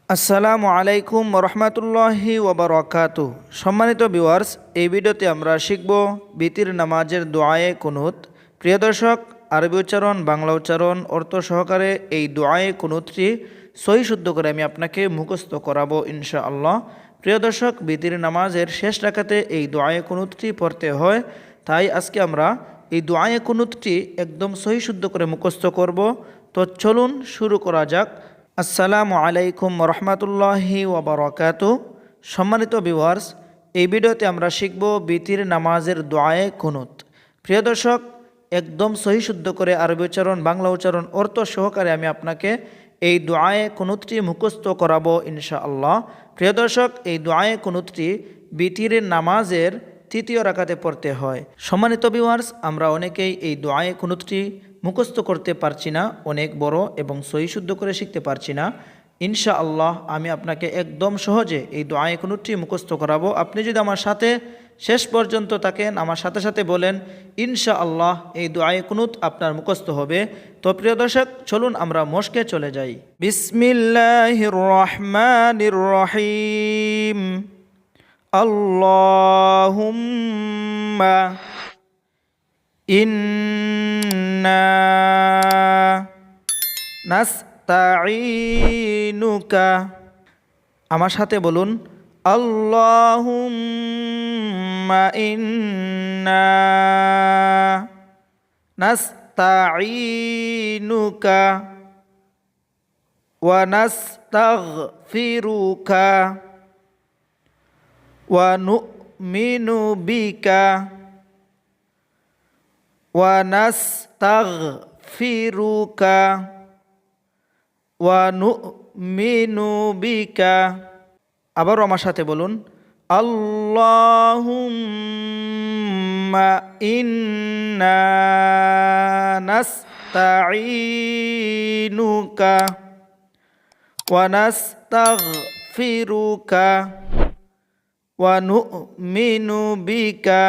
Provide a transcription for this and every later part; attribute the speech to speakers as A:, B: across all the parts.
A: আসসালামু আলাইকুম রহমতুল্লাহি ওবরাকাতু। সম্মানিত ভিউয়ার্স, এই ভিডিওতে আমরা শিখব বিতির নামাজের দোয়ায়ে কুনুত। প্রিয় দর্শক, আরবি উচ্চারণ, বাংলা উচ্চারণ, অর্থ সহকারে এই দোয়ায়ে কুনুতটি সহি শুদ্ধ করে আমি আপনাকে মুখস্থ করাবো ইনশাআল্লাহ। প্রিয় দর্শক, বিতির নামাজের শেষ রাকাতে এই দোয়ায়ে কুনুতটি পড়তে হয়, তাই আজকে আমরা এই দোয়ায়ে কুনুতটি একদম সহি শুদ্ধ করে মুখস্থ করব। তো চলুন শুরু করা যাক। আসসালামু আলাইকুম রহমতুল্লাহি ওবরাকাতু। সম্মানিত ভিউয়ার্স, এই ভিডিওতে আমরা শিখব বিতির নামাজের দোয়ায়ে কুনুত। প্রিয় দর্শক, একদম সহি শুদ্ধ করে আরবি উচ্চারণ, বাংলা উচ্চারণ, অর্থ সহকারে আমি আপনাকে এই দোয়ায়ে কুনুতটি মুখস্থ করাবো ইনশাআল্লাহ। প্রিয় দর্শক, এই দোয়ায়ে কুনুতটি বিতির নামাজের তৃতীয় রাকাতে পড়তে হয়। সম্মানিত ভিউয়ার্স, আমরা অনেকেই এই দোয়ায়ে কুনুতটি মুখস্থ করতে পারছি না, অনেক বড় এবং সহি শুদ্ধ করে শিখতে পারছি না। ইনশাআল্লাহ আমি আপনাকে একদম সহজে এই দোয়ায়ে কুনুতটি মুখস্থ করাবো। আপনি যদি আমার সাথে শেষ পর্যন্ত থাকেন, আমার সাথে সাথে বলেন ইনশাআল্লাহ, এই দোয়ায়ে কুনুত আপনার মুখস্থ হবে। তো প্রিয় দর্শক, চলুন আমরা মশকে চলে যাই। বিসমিল্লাহির রহমানির রহিম। আল্লাহুম্মা ইন্না নাস্তাঈনুকা। আমার সাথে বলুন আল্লাহুম্মা ইন্না নাস্তাঈনুকা ওয়া নাস্তাগফিরুকা ওয়া নু'মিনু বিকা ওয়া নাস্তাগফিরুকা ওয়া নু'মিনু বিকা। আবারও আমার সাথে বলুন আল্লাহুম্মা ইন্না নাস্তাঈনুকা ওয়া নাস্তাগফিরুকা ওয়া নু'মিনু বিকা।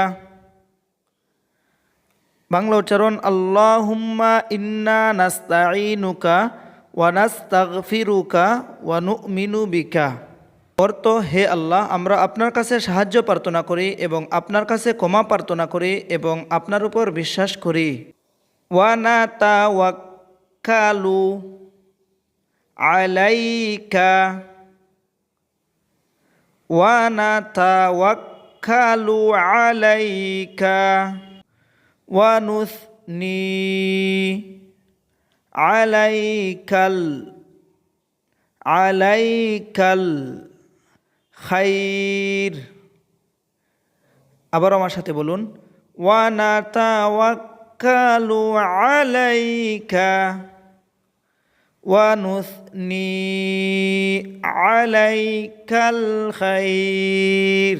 A: বাংলা উচ্চারণ আল্লাহুম্মা ইন্না নাস্তাঈনুকা ওয়া নাস্তাগফিরুকা ওয়া নু'মিনু বিকা। অর্থ, হে আল্লাহ, আমরা আপনার কাছে সাহায্য প্রার্থনা করি এবং আপনার কাছে ক্ষমা প্রার্থনা করি এবং আপনার উপর বিশ্বাস করি। ওয়া নাতাওয়াক্কালু আলাইকা ওয়া নাতাওয়াক্কালু আলাইকা ওয়া নুসনি আলাইকাল খাইর। আবার আমার সাথে বলুন ওয়া নাতাওয়াক্কালু আলাইকা ওয়া নুসনি আলাইকাল খাইর।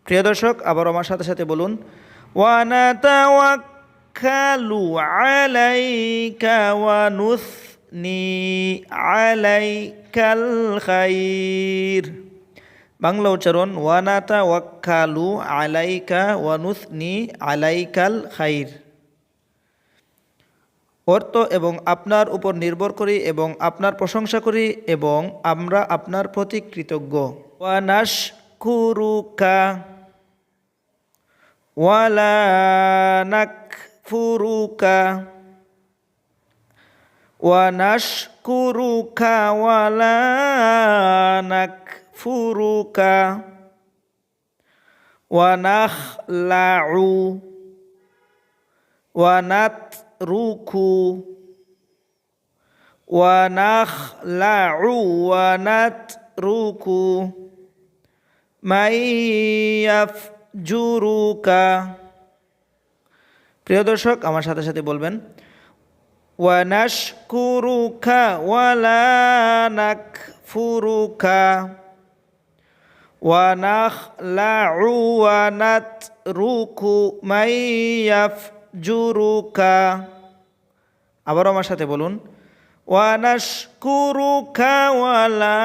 A: প্রিয় দর্শক, আবার আমার সাথে সাথে বলুন ওয়া নাতাওয়াক্কালু আলাইকা ওয়া নুসনি আলাইকাল খাইর। বাংলা উচ্চারণ ওয়া নাতাওয়াক্কালু আলাইকা ওয়া নুসনি আলাইকাল খাইর। অর্থ, এবং আপনার উপর নির্ভর করি এবং আপনার প্রশংসা করি এবং আমরা আপনার প্রতি কৃতজ্ঞ। ওয়া নাশকুরুকা ওয়া লা নাকফুরুকা ওয়া নাশকুরুকা ওয়া লা নাকফুরুকা ওয়া নাখলাউ ওয়া নাতরুকু ওয়া নাখলাউ ওয়া নাতরুকু মান ইয়াফজুরুকা। প্রিয় দর্শক, আমার সাথে সাথে বলবেন ওয়া নাশকুরুকা ওয়া লা নাকফুরুকা ওয়া নাখলাউ ওয়া নাতরুকু মান ইয়াফজুরুকা। আবার আমার সাথে বলুন ওয়া নাশকুরুকা ওয়া লা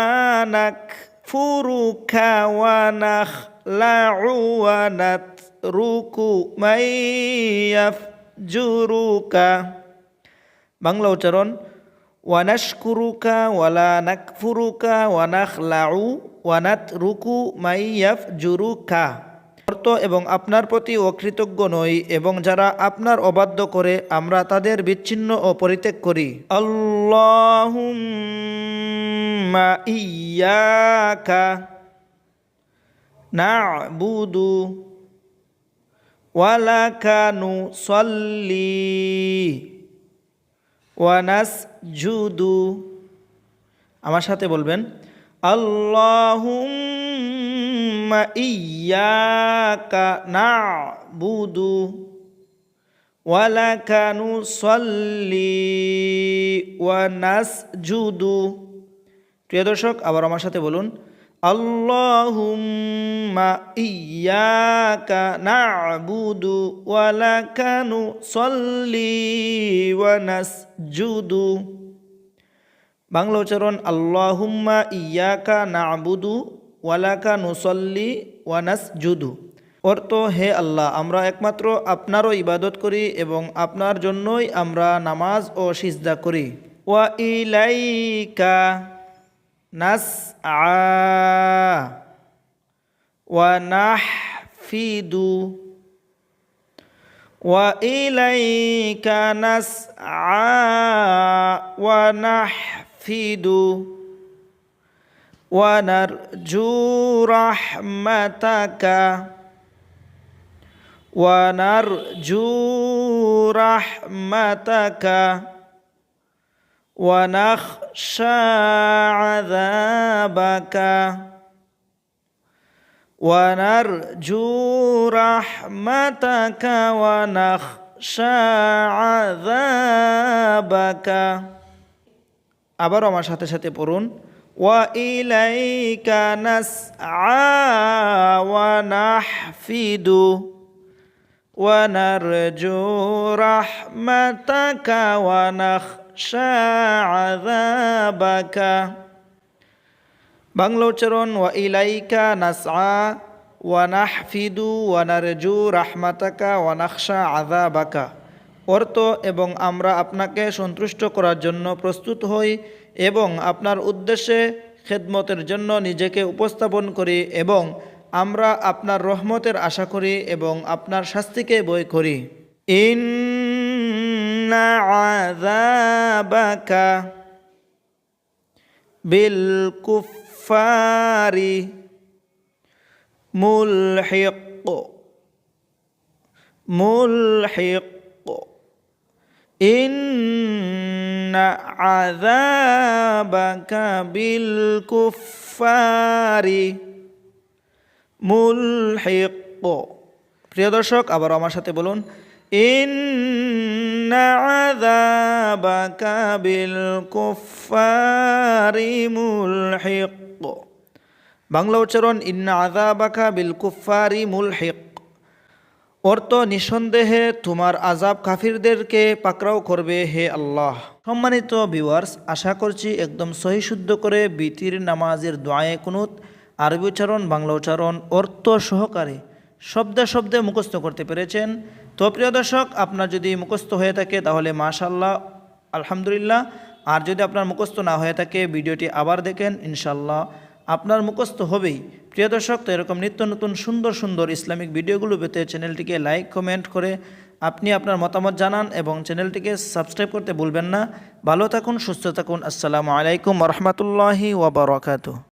A: নাকফুরুকা ওয়া নাখলাউ ওয়া নাতরুকু মান ইয়াফজুরুকা। বাংলা উচ্চারণ ওয়ানাশকুরুকা ওয়ালা নাকফুরুকা ওয়ানাখলাউ ওয়ানাতরুকু মাইয়াফজুরুকা। অর্থ এবং আপনার প্রতি অকৃতজ্ঞ নই এবং যারা আপনার অবাধ্য করে আমরা তাদের বিচ্ছিন্ন ও পরিত্যাগ করি। আল্লাহুম্মা ইয়্যাকা না'বুদু ওয়া লাকা নুসাল্লি ওয়া নাসজুদু। আমার সাথে বলবেন, আল্লাহুম্মা ইয়্যাকা না'বুদু ওয়া লাকা নুসাল্লি ওয়া নাসজুদু। প্রিয় দর্শক, আবার আমার সাথে বলুন, আল্লাহুম্মা ইয়্যাকা না'বুদু ওয়া লাকা নুসাল্লি ওয়া নাসজুদু। বাংলা উচ্চারণ, আল্লাহুম্মা ইয়্যাকা না'বুদু ওয়া লাকা নুসাল্লি ওয়া নাসজুদু। অর্থ, হে আল্লাহ, আমরা একমাত্র আপনারও ইবাদত করি এবং আপনার জন্যই আমরা নামাজ ও সিজদা করি। ওয়া ইলাইকা নাসআ ওয়া নাহফিদু ওয়া ইলাইকা নাসআ ওয়া নাহফিদু ওয়া নারজু রাহমাতাকা ওয়া নারজু রাহমাতাকা ওয়া নাখশা আযাবাকা ওয়া নারজু রাহমাতাকা ওয়া নাখশা আযাবাকা। আবারও আমার সাথে সাথে পড়ুন, ওয়া ইলাইকা নাসআ ওয়া নাহফিদু ওয়া নারজু রাহমাতাকা ওয়া নাখশা আযাবাকা। বাংলা উচ্চারণ, ওয়া ইলাইকা নাসআ ওয়া নাহফিদু ওয়া নারজু রাহমাতাকা ওয়া নাখশা আযাবাকা। অর্থ, এবং আমরা আপনাকে সন্তুষ্ট করার জন্য প্রস্তুত হই এবং আপনার উদ্দেশ্যে খেদমতের জন্য নিজেকে উপস্থাপন করি এবং আমরা আপনার রহমতের আশা করি এবং আপনার শাস্তিকে ভয় করি। ইন্না আযাবাকা বিল কুফফারি মুলহিক মুলহিক। ইন্না আযাবাকা বিল কুফফারি মুলহিক। প্রিয় দর্শক, আবার আমার সাথে বলুন, ইন্না আযাবাকা বিল কুফফারি মুলহিক। বাংলা উচ্চারণ, ইন্না আযাবাকা বিল কুফফারি মুলহিক। অর্থ, নিঃসন্দেহে তোমার আযাব কাফিরদেরকে পাকড়াও করবে হে আল্লাহ। সম্মানিত ভিউয়ার্স, আশা করছি একদম সহি শুদ্ধ করে বিতির নামাজের দোয়ায়ে কুনুত আরবি উচ্চারণ, বাংলা উচ্চারণ, অর্থ সহকারে শব্দে শব্দে মুখস্থ করতে পেরেছেন। তো প্রিয় দর্শক, আপনার যদি মুখস্থ হয়ে থাকে তাহলে মাশাআল্লাহ, আলহামদুলিল্লাহ। আর যদি আপনার মুখস্থ না হয়ে থাকে, ভিডিওটি আবার দেখেন, ইনশাআল্লাহ আপনার মুখস্থ হবেই। প্রিয় দর্শক, তো এরকম নিত্য নতুন সুন্দর সুন্দর ইসলামিক ভিডিওগুলো পেতে চ্যানেলটিকে লাইক কমেন্ট করে আপনি আপনার মতামত জানান এবং চ্যানেলটিকে সাবস্ক্রাইব করতে ভুলবেন না। ভালো থাকুন, সুস্থ থাকুন। আসসালামু আলাইকুম ওয়া রাহমাতুল্লাহি ওয়া বারাকাতুহু।